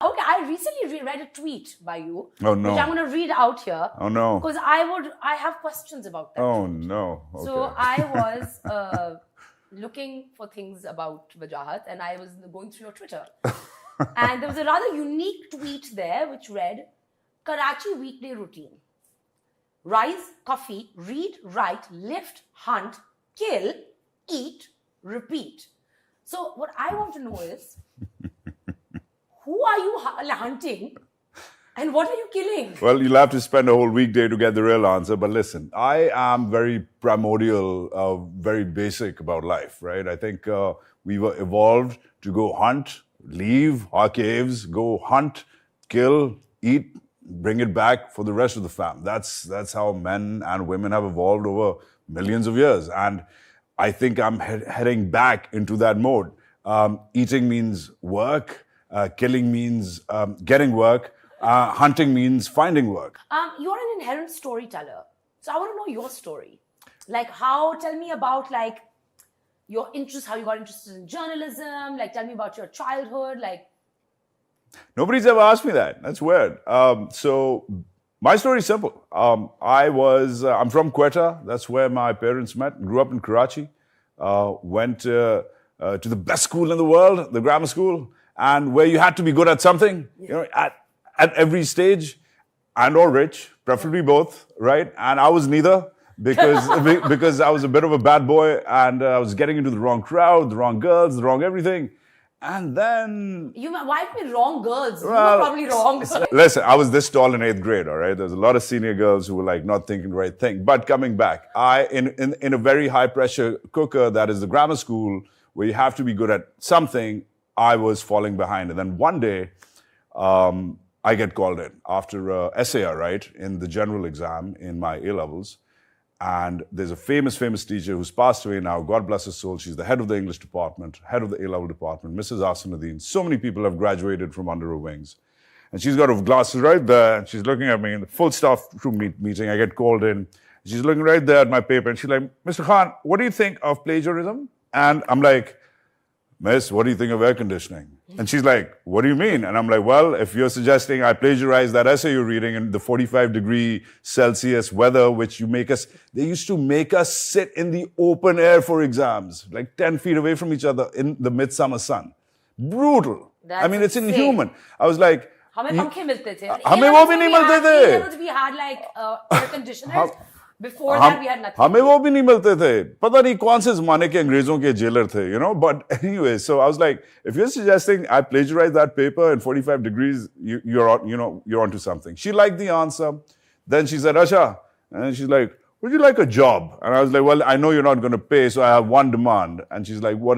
Okay, I recently read a tweet by you. Oh, no. Which I'm going to read out here. Oh, no. Because I have questions about that. Oh, tweet. no. Okay. So I was looking for things about Wajahat and I was going through your Twitter. And there was a rather unique tweet there which read, Karachi weekday routine. Rise, coffee, read, write, lift, hunt, kill, eat, repeat. So what I want to know is, who are you hunting and what are you killing? Well, you'll have to spend a whole weekday to get the real answer. But listen, I am very primordial, very basic about life, right? I think we were evolved to go hunt, leave our caves, go hunt, kill, eat, bring it back for the rest of the fam. That's how men and women have evolved over millions of years. And I think I'm heading back into that mode. Eating means work. Killing means getting work. Hunting means finding work. You're an inherent storyteller. So I want to know your story. Like tell me about like your interest, how you got interested in journalism. Like tell me about your childhood. Like nobody's ever asked me that. That's weird. So my story is simple. I'm from Quetta. That's where my parents met. Grew up in Karachi. Went to the best school in the world, the grammar school. And where you had to be good at something, you know, at every stage, and or rich, preferably both, right? And I was neither because I was a bit of a bad boy and I was getting into the wrong crowd, the wrong girls, the wrong everything. And then why be wrong girls? You were probably wrong. Listen, I was this tall in 8th grade, all right? There's a lot of senior girls who were like not thinking the right thing. But coming back, in a very high pressure cooker that is the grammar school, where you have to be good at something, I was falling behind. And then one day, I get called in after essay, right, in the general exam in my A-levels. And there's a famous teacher who's passed away now. God bless her soul. She's the head of the English department, head of the A-level department, Mrs. Asanuddin. So many people have graduated from under her wings. And she's got her glasses right there. And she's looking at me in the full staff room meeting. I get called in. She's looking right there at my paper. And she's like, Mr. Khan, what do you think of plagiarism? And I'm like, Miss, what do you think of air conditioning? And she's like, what do you mean? And I'm like, well, if you're suggesting I plagiarize that essay you're reading in the 45°C weather, which they used to make us sit in the open air for exams, like 10 feet away from each other in the midsummer sun. Brutal. I mean, it's inhuman. I was like, हमें पंखे मिलते थे. हमें वो भी नहीं मिलते थे. We had like air conditioners. Before that, we had nothing. हमें वो भी नहीं मिलते थे. पता नहीं कौन से ज़माने के अंग्रेजों के जेलर थे, you know. But anyway, so I was like, if you're suggesting I plagiarize that paper in 45 degrees, you're onto something. She liked the answer. Then she said, Asha, and she's like, would you like a job? And I was like, well, I know you're not going to pay, so I have one demand. And she's like, what